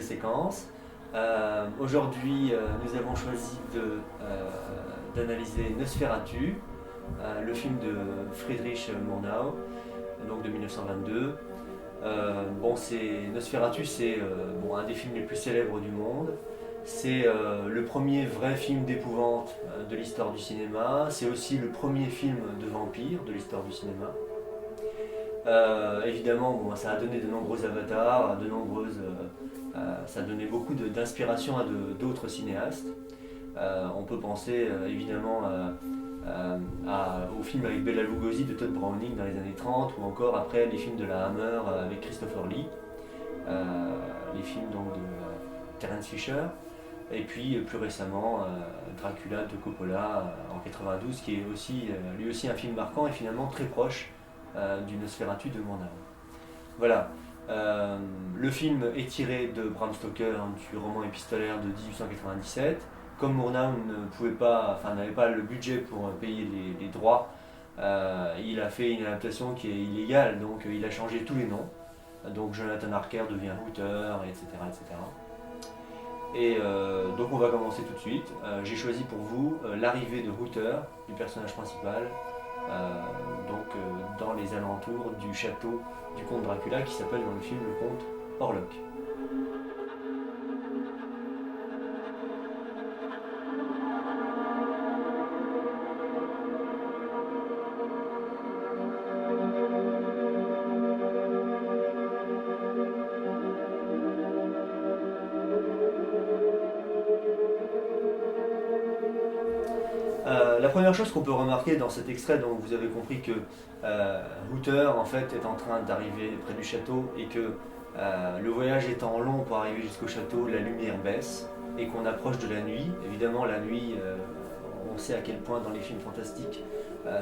séquence. Aujourd'hui, nous avons choisi d'analyser Nosferatu, le film de Friedrich Murnau, donc de 1922. Nosferatu, c'est un des films les plus célèbres du monde. C'est le premier vrai film d'épouvante de l'histoire du cinéma. C'est aussi le premier film de vampire de l'histoire du cinéma. Évidemment, ça a donné de nombreux avatars, ça a donné beaucoup d'inspiration à d'autres cinéastes. On peut penser évidemment au film avec Bela Lugosi de Todd Browning dans les années 30, ou encore après les films de la Hammer avec Christopher Lee, les films donc de Terence Fisher, et puis plus récemment Dracula de Coppola en 92, qui est aussi, lui aussi un film marquant et finalement très proche du Nosferatu de Murnau. Voilà. Le film est tiré de Bram Stoker, du roman épistolaire de 1897. Comme Murnau n'avait pas le budget pour payer les droits, il a fait une adaptation qui est illégale, donc il a changé tous les noms. Donc Jonathan Harker devient Hooter, etc. etc. Et donc on va commencer tout de suite. J'ai choisi pour vous l'arrivée de Hooter, du personnage principal, dans les alentours du château du comte Dracula, qui s'appelle dans le film le comte Orlok. La première chose qu'on peut remarquer dans cet extrait, donc vous avez compris que Hooter en fait est en train d'arriver près du château et que le voyage étant long pour arriver jusqu'au château, la lumière baisse et qu'on approche de la nuit. Évidemment, la nuit, on sait à quel point dans les films fantastiques,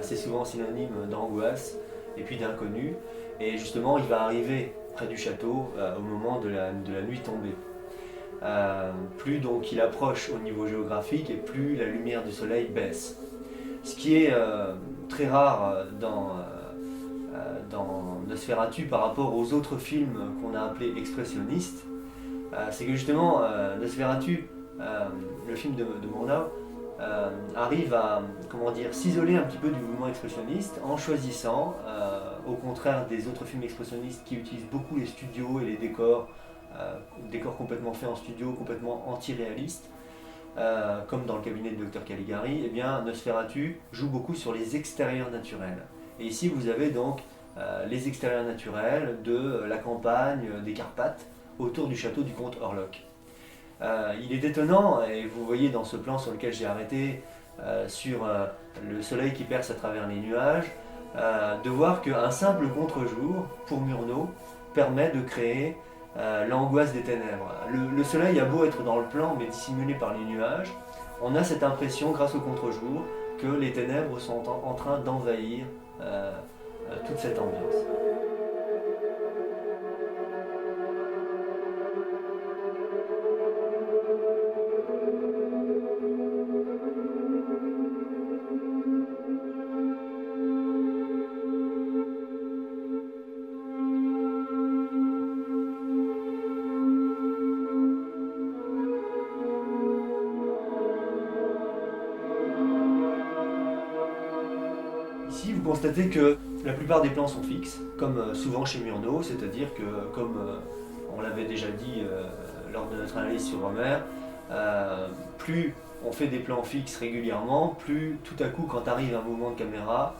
c'est souvent synonyme d'angoisse et puis d'inconnu. Et justement, il va arriver près du château au moment de la nuit tombée. Plus donc il approche au niveau géographique et plus la lumière du soleil baisse. Ce qui est très rare dans Nosferatu par rapport aux autres films qu'on a appelés expressionnistes, c'est que justement Nosferatu, le film de Murnau, arrive à s'isoler un petit peu du mouvement expressionniste en choisissant, au contraire des autres films expressionnistes qui utilisent beaucoup les studios et les décors complètement faits en studio, complètement anti-réalistes, comme dans le cabinet de Dr Caligari, eh bien Nosferatu joue beaucoup sur les extérieurs naturels. Et ici vous avez donc les extérieurs naturels de la campagne des Carpates autour du château du comte Orlok. Il est étonnant, et vous voyez dans ce plan sur lequel j'ai arrêté, sur le soleil qui perce à travers les nuages, de voir qu'un simple contre-jour, pour Murnau, permet de créer l'angoisse des ténèbres. Le soleil a beau être dans le plan, mais dissimulé par les nuages, on a cette impression, grâce au contre-jour, que les ténèbres sont en train d'envahir toute cette ambiance. Ici, vous constatez que la plupart des plans sont fixes, comme souvent chez Murnau, c'est-à-dire que, comme on l'avait déjà dit lors de notre analyse sur Homer, plus on fait des plans fixes régulièrement, plus tout à coup, quand arrive un mouvement de caméra,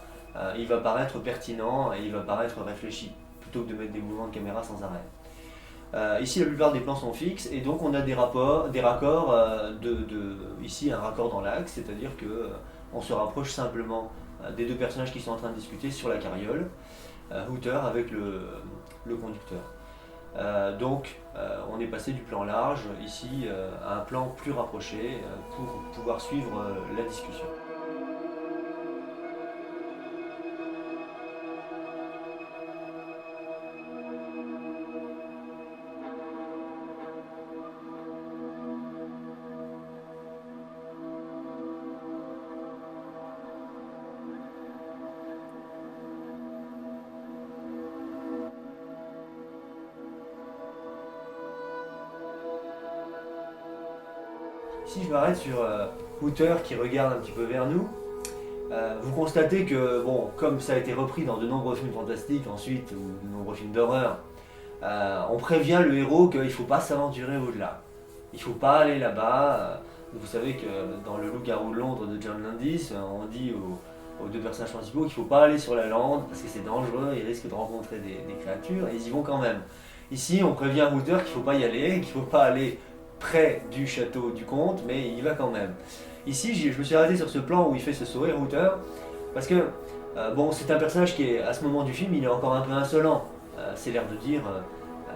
il va paraître pertinent et il va paraître réfléchi, plutôt que de mettre des mouvements de caméra sans arrêt. Ici, la plupart des plans sont fixes et donc on a des raccords, ici un raccord dans l'axe, c'est-à-dire que on se rapproche simplement des deux personnages qui sont en train de discuter sur la carriole, Hooter avec le conducteur. On est passé du plan large ici à un plan plus rapproché pour pouvoir suivre la discussion. Si je m'arrête sur Hooter qui regarde un petit peu vers nous, vous constatez que, bon, comme ça a été repris dans de nombreux films fantastiques ensuite, ou de nombreux films d'horreur, on prévient le héros qu'il ne faut pas s'aventurer au-delà. Il ne faut pas aller là-bas. Vous savez que dans Le Loup-garou de Londres de John Landis, on dit aux deux personnages principaux qu'il ne faut pas aller sur la lande parce que c'est dangereux, ils risquent de rencontrer des créatures et ils y vont quand même. Ici, on prévient Hooter qu'il ne faut pas y aller, qu'il ne faut pas aller près du château du comte, mais il y va quand même. Ici, je me suis arrêté sur ce plan où il fait ce sourire Hooter parce que bon, c'est un personnage qui est, à ce moment du film, il est encore un peu insolent. C'est l'air de dire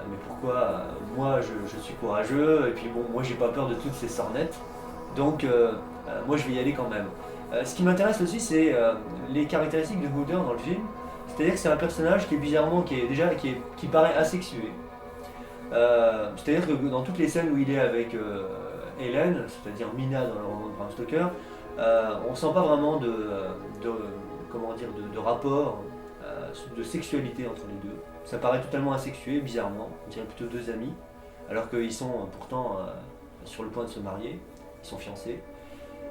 mais pourquoi moi je suis courageux et puis bon, moi j'ai pas peur de toutes ces sornettes, donc moi je vais y aller quand même. Ce qui m'intéresse aussi, c'est les caractéristiques de Hooter dans le film. C'est-à-dire que c'est un personnage qui est bizarrement, qui paraît asexué. C'est-à-dire que dans toutes les scènes où il est avec Hélène, c'est-à-dire Mina dans le roman de Bram Stoker, on sent pas vraiment comment dire, de rapport, de sexualité entre les deux. Ça paraît totalement asexué, bizarrement. On dirait plutôt deux amis, alors qu'ils sont pourtant sur le point de se marier, ils sont fiancés.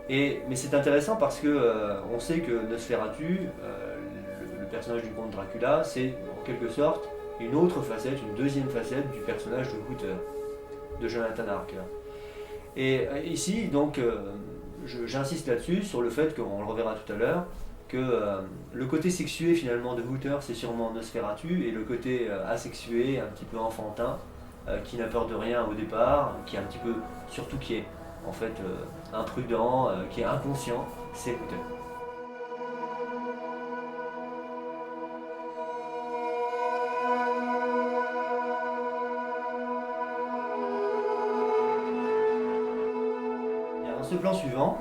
Mais c'est intéressant parce que on sait que Nosferatu, le personnage du comte Dracula, c'est en quelque sorte une autre facette, une deuxième facette du personnage de Hooter, de Jonathan Harker. Et ici, donc, j'insiste là-dessus, sur le fait qu'on le reverra tout à l'heure, que le côté sexué finalement de Hooter, c'est sûrement Nosferatu, et le côté asexué, un petit peu enfantin, qui n'a peur de rien au départ, qui est un petit peu, surtout qui est en fait imprudent, qui est inconscient, c'est Hooter. Dans ce plan suivant,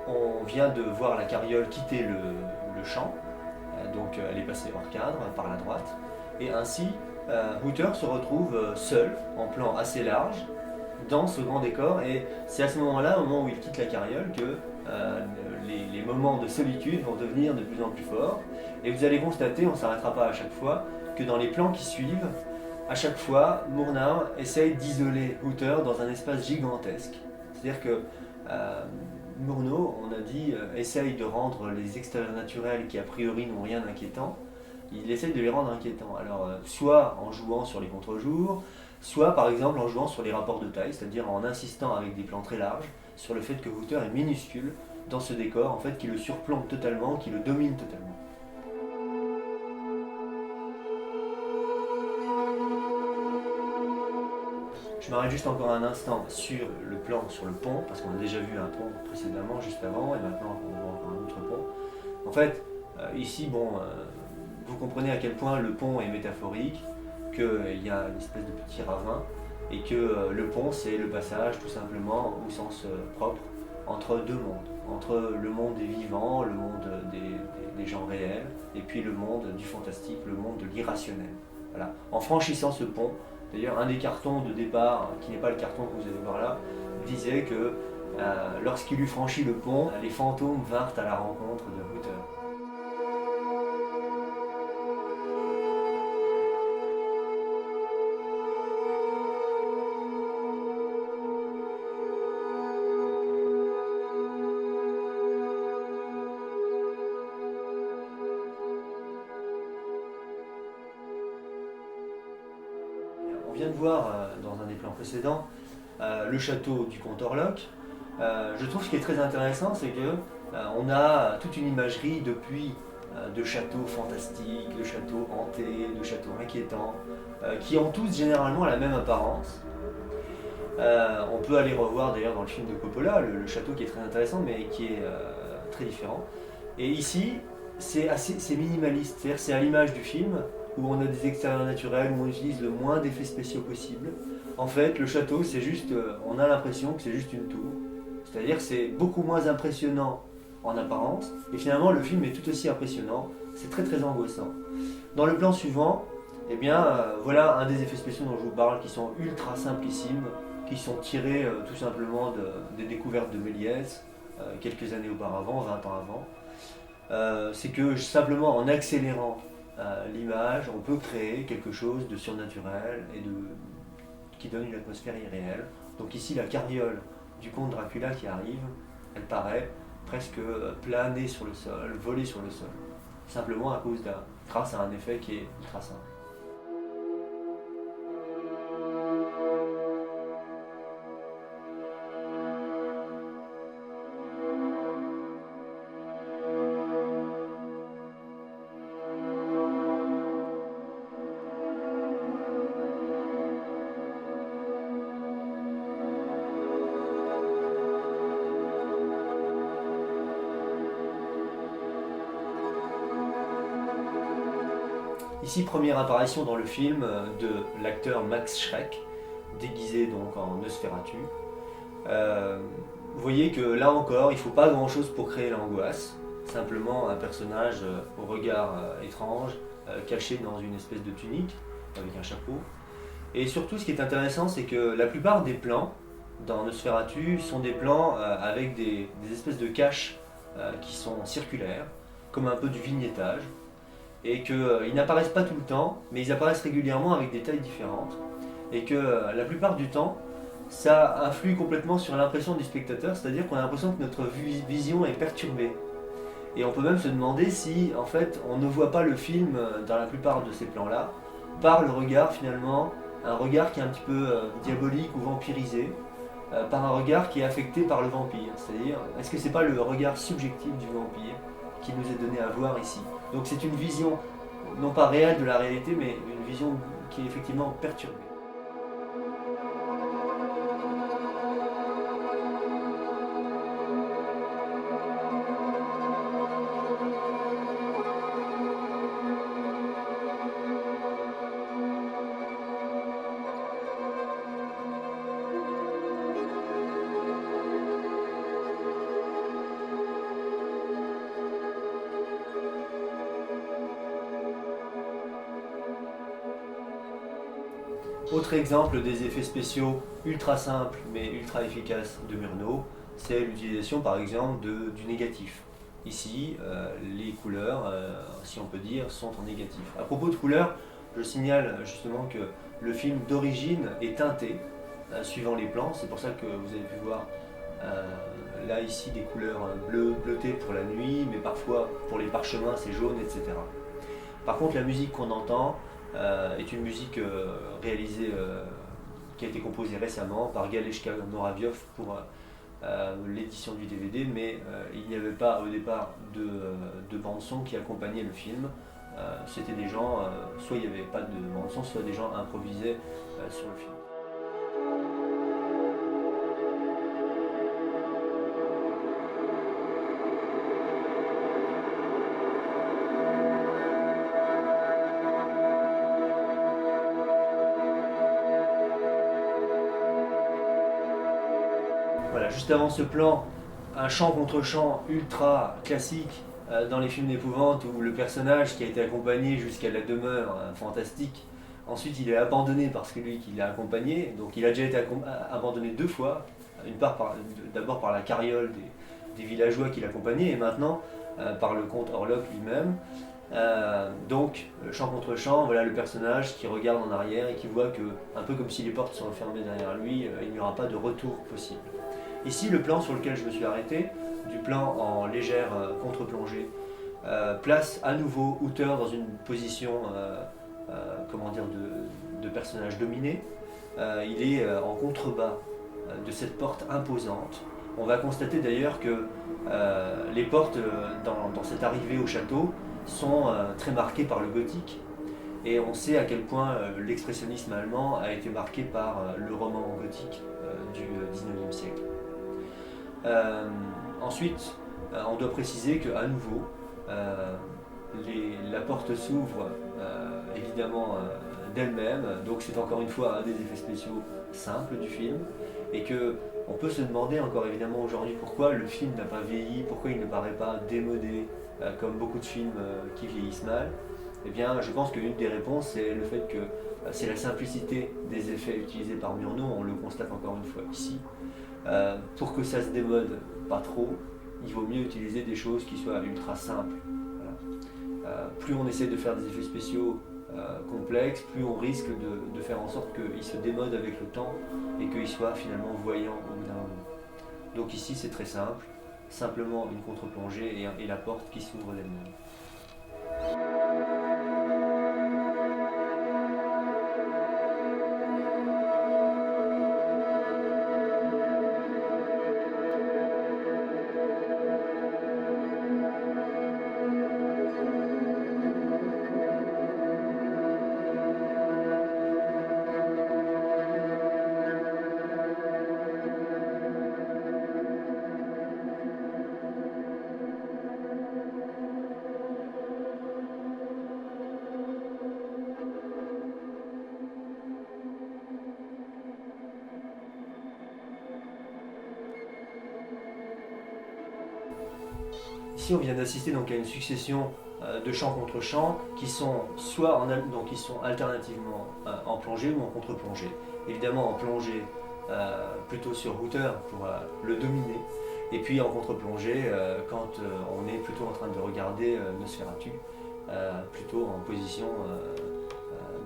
on vient de voir la carriole quitter le champ, donc elle est passée hors cadre par la droite, et ainsi Hooter se retrouve seul, en plan assez large, dans ce grand décor, et c'est à ce moment-là, au moment où il quitte la carriole, que les moments de solitude vont devenir de plus en plus forts, et vous allez constater, on ne s'arrêtera pas à chaque fois, que dans les plans qui suivent, à chaque fois, Murnau essaye d'isoler Hooter dans un espace gigantesque. C'est-à-dire que Murnau, on a dit, essaye de rendre les extérieurs naturels qui a priori n'ont rien d'inquiétant, il essaye de les rendre inquiétants. Alors, soit en jouant sur les contre-jours, soit par exemple en jouant sur les rapports de taille, c'est-à-dire en insistant avec des plans très larges sur le fait que Hooter est minuscule dans ce décor, en fait, qui le surplombe totalement, qui le domine totalement. Je m'arrête juste encore un instant sur le plan sur le pont, parce qu'on a déjà vu un pont précédemment, juste avant, et maintenant on voit encore un autre pont. En fait, ici, bon, vous comprenez à quel point le pont est métaphorique, qu'il y a une espèce de petit ravin, et que le pont, c'est le passage, tout simplement, au sens propre, entre deux mondes. Entre le monde des vivants, le monde des gens réels, et puis le monde du fantastique, le monde de l'irrationnel. Voilà. En franchissant ce pont, d'ailleurs, un des cartons de départ, qui n'est pas le carton que vous allez voir là, disait que lorsqu'il eut franchi le pont, les fantômes vinrent à la rencontre de Hooter. On vient de voir dans un des plans précédents le château du comte Orlok. Je trouve ce qui est très intéressant, c'est que on a toute une imagerie depuis de châteaux fantastiques, de châteaux hantés, de châteaux inquiétants, qui ont tous généralement la même apparence. On peut aller revoir d'ailleurs dans le film de Coppola le château qui est très intéressant mais qui est très différent. Et ici, c'est minimaliste, c'est-à-dire c'est à l'image du film où on a des extérieurs naturels, où on utilise le moins d'effets spéciaux possible. En fait, le château, c'est juste, on a l'impression que c'est juste une tour. C'est-à-dire que c'est beaucoup moins impressionnant en apparence, et finalement le film est tout aussi impressionnant, c'est très très angoissant. Dans le plan suivant, eh bien, voilà un des effets spéciaux dont je vous parle, qui sont ultra simplissimes, qui sont tirés tout simplement des découvertes de Méliès, quelques années auparavant, 20 ans avant. C'est que simplement en accélérant l'image, on peut créer quelque chose de surnaturel et qui donne une atmosphère irréelle Donc ici, la carriole du comte Dracula qui arrive, elle paraît presque planer sur le sol, voler sur le sol, simplement grâce à un effet qui est ultra simple. Ici, première apparition dans le film de l'acteur Max Schreck, déguisé donc en Nosferatu. Vous voyez que là encore, il ne faut pas grand chose pour créer l'angoisse, simplement un personnage au regard étrange, caché dans une espèce de tunique, avec un chapeau. Et surtout, ce qui est intéressant, c'est que la plupart des plans dans Nosferatu sont des plans avec des espèces de caches qui sont circulaires, comme un peu du vignettage, et qu'ils n'apparaissent pas tout le temps, mais ils apparaissent régulièrement avec des tailles différentes, et que la plupart du temps, ça influe complètement sur l'impression du spectateur, c'est-à-dire qu'on a l'impression que notre vision est perturbée. Et on peut même se demander si, en fait, on ne voit pas le film dans la plupart de ces plans-là, par le regard finalement, un regard qui est un petit peu diabolique ou vampirisé, par un regard qui est affecté par le vampire. C'est-à-dire, est-ce que c'est pas le regard subjectif du vampire qui nous est donné à voir ici? Donc c'est une vision, non pas réelle de la réalité, mais une vision qui est effectivement perturbée. Autre exemple des effets spéciaux ultra simples mais ultra efficaces de Murnau, c'est l'utilisation par exemple du négatif. Ici, les couleurs, si on peut dire, sont en négatif. À propos de couleurs, je signale justement que le film d'origine est teinté suivant les plans. C'est pour ça que vous avez pu voir là ici des couleurs bleutées pour la nuit, mais parfois pour les parchemins c'est jaune, etc. Par contre, la musique qu'on entend est une musique réalisée, qui a été composée récemment par Galeshka Moraviov pour l'édition du DVD, mais il n'y avait pas au départ de bande-son qui accompagnait le film. C'était des gens, soit il n'y avait pas de bande-son, soit des gens improvisaient sur le film. Voilà, juste avant ce plan, un chant contre chant ultra classique dans les films d'épouvante où le personnage qui a été accompagné jusqu'à la demeure fantastique, ensuite il est abandonné par celui qui l'a accompagné, donc il a déjà été abandonné deux fois, une part d'abord par la carriole des villageois qui l'accompagnaient et maintenant par le comte Orlok lui-même. Donc, chant contre chant, voilà le personnage qui regarde en arrière et qui voit que, un peu comme si les portes sont fermées derrière lui, il n'y aura pas de retour possible. Ici, le plan sur lequel je me suis arrêté, du plan en légère contre-plongée, place à nouveau Uther dans une position comment dire, de personnage dominé. Il est en contrebas de cette porte imposante. On va constater d'ailleurs que les portes dans cette arrivée au château sont très marquées par le gothique. Et on sait à quel point l'expressionnisme allemand a été marqué par le roman gothique du XIXe siècle. Ensuite, on doit préciser qu'à nouveau, la porte s'ouvre évidemment d'elle-même, donc c'est encore une fois un des effets spéciaux simples du film, et que on peut se demander encore évidemment aujourd'hui pourquoi le film n'a pas vieilli, pourquoi il ne paraît pas démodé comme beaucoup de films qui vieillissent mal. Eh bien, je pense qu'une des réponses, c'est le fait que c'est la simplicité des effets utilisés par Murnau, on le constate encore une fois ici. Pour que ça se démode pas trop, il vaut mieux utiliser des choses qui soient ultra simples. Voilà. Plus on essaie de faire des effets spéciaux complexe, plus on risque de faire en sorte qu'il se démode avec le temps et qu'il soit finalement voyant au bout d'un moment. Donc ici c'est très simple, simplement une contre-plongée et la porte qui s'ouvre d'elle-même. Ici, on vient d'assister donc à une succession de chants contre chants qui sont soit donc qui sont alternativement en plongée ou en contre-plongée. Évidemment en plongée plutôt sur hauteur pour le dominer, et puis en contre-plongée quand on est plutôt en train de regarder Nosferatu, plutôt en position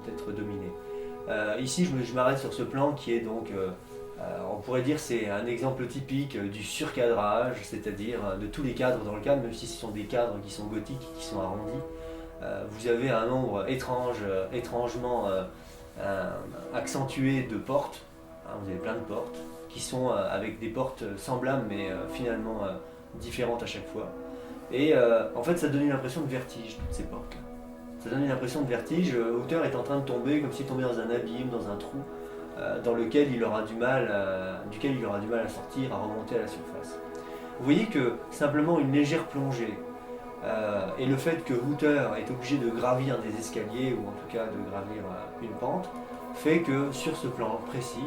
d'être dominé. Ici, je m'arrête sur ce plan qui est donc on pourrait dire c'est un exemple typique du surcadrage, c'est-à-dire de tous les cadres dans le cadre, même si ce sont des cadres qui sont gothiques, qui sont arrondis. Vous avez un nombre étrangement accentué de portes. Vous avez plein de portes qui sont avec des portes semblables mais finalement différentes à chaque fois. Et en fait ça donne une impression de vertige, toutes ces portes. Ça donne une impression de vertige. L'auteur est en train de tomber comme s'il tombait dans un abîme, dans un trou. Dans lequel duquel il aura du mal à sortir, à remonter à la surface. Vous voyez que simplement une légère plongée et le fait que Hooter est obligé de gravir des escaliers, ou en tout cas de gravir une pente, fait que sur ce plan précis,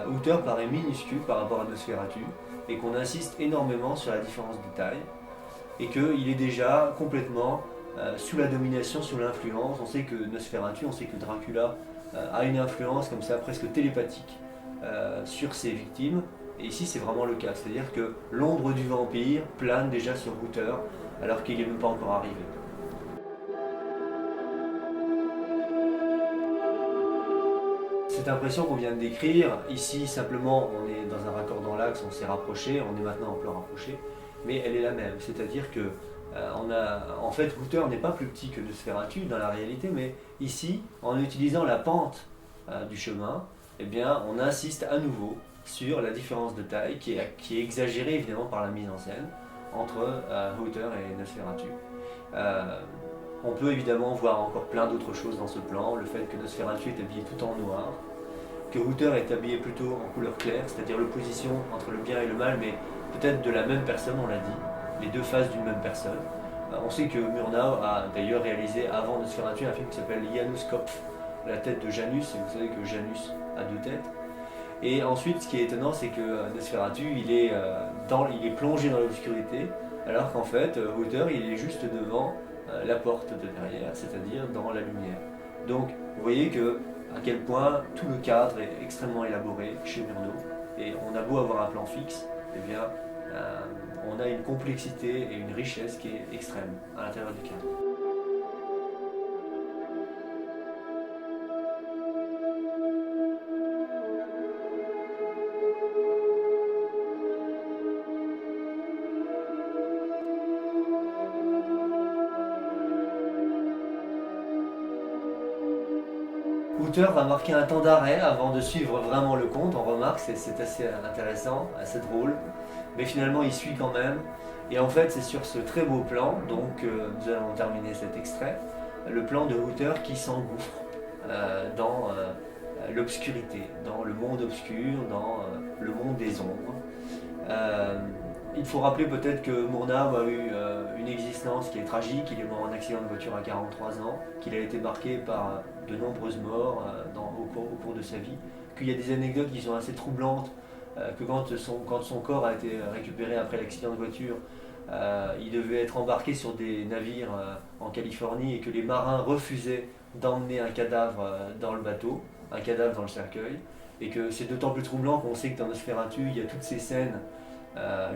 Hooter paraît minuscule par rapport à Nosferatu, et qu'on insiste énormément sur la différence de taille, et qu'il est déjà complètement sous la domination, sous l'influence. On sait que Nosferatu, on sait que Dracula a une influence comme ça presque télépathique sur ses victimes, et ici c'est vraiment le cas, c'est-à-dire que l'ombre du vampire plane déjà sur Hooter alors qu'il n'est même pas encore arrivé. Cette impression qu'on vient de décrire, ici simplement on est dans un raccord dans l'axe, on s'est rapproché, on est maintenant en plan rapproché, mais elle est la même, c'est-à-dire que en fait, Hooter n'est pas plus petit que Nosferatu dans la réalité, mais ici, en utilisant la pente du chemin, eh bien, on insiste à nouveau sur la différence de taille qui est exagérée évidemment par la mise en scène entre Hooter et Nosferatu. On peut évidemment voir encore plein d'autres choses dans ce plan, le fait que Nosferatu est habillé tout en noir, que Hooter est habillé plutôt en couleur claire, c'est-à-dire l'opposition entre le bien et le mal, mais peut-être de la même personne, on l'a dit. Les deux faces d'une même personne. On sait que Murnau a d'ailleurs réalisé avant Nosferatu un film qui s'appelle Janus Kopf, la tête de Janus, et vous savez que Janus a deux têtes. Et ensuite, ce qui est étonnant, c'est que Nosferatu, il est plongé dans l'obscurité, alors qu'en fait, Hooter, il est juste devant la porte de derrière, c'est-à-dire dans la lumière. Donc, vous voyez à quel point tout le cadre est extrêmement élaboré chez Murnau, et on a beau avoir un plan fixe, eh bien, on a une complexité et une richesse qui est extrême à l'intérieur du cadre. Hooter va marquer un temps d'arrêt avant de suivre vraiment le conte, on remarque, c'est assez intéressant, assez drôle, mais finalement il suit quand même. Et en fait c'est sur ce très beau plan, donc nous allons terminer cet extrait, le plan de Hooter qui s'engouffre dans l'obscurité, dans le monde obscur, dans le monde des ombres. Il faut rappeler peut-être que Murnau a eu une existence qui est tragique, il est mort en accident de voiture à 43 ans, qu'il a été marqué par de nombreuses morts au cours de sa vie, qu'il y a des anecdotes qui sont assez troublantes, que quand son corps a été récupéré après l'accident de voiture, il devait être embarqué sur des navires en Californie et que les marins refusaient d'emmener un cadavre dans le bateau, un cadavre dans le cercueil, et que c'est d'autant plus troublant qu'on sait que dans Nosferatu, il y a toutes ces scènes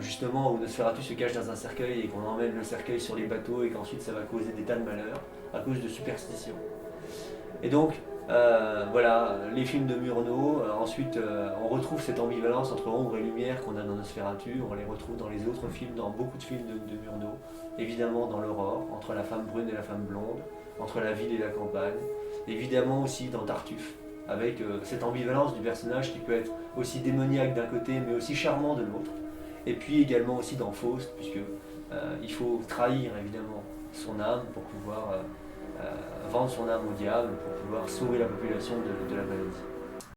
justement où Nosferatu se cache dans un cercueil et qu'on emmène le cercueil sur les bateaux et qu'ensuite ça va causer des tas de malheurs à cause de superstitions. Et donc, voilà, les films de Murnau, ensuite on retrouve cette ambivalence entre ombre et lumière qu'on a dans Nosferatu, on les retrouve dans les autres films, dans beaucoup de films de Murnau, évidemment dans l'Aurore, entre la femme brune et la femme blonde, entre la ville et la campagne, évidemment aussi dans Tartuffe, avec cette ambivalence du personnage qui peut être aussi démoniaque d'un côté, mais aussi charmant de l'autre, et puis également aussi dans Faust, puisque il faut trahir évidemment son âme pour pouvoir vendre son âme au diable pour pouvoir sauver la population de la maladie.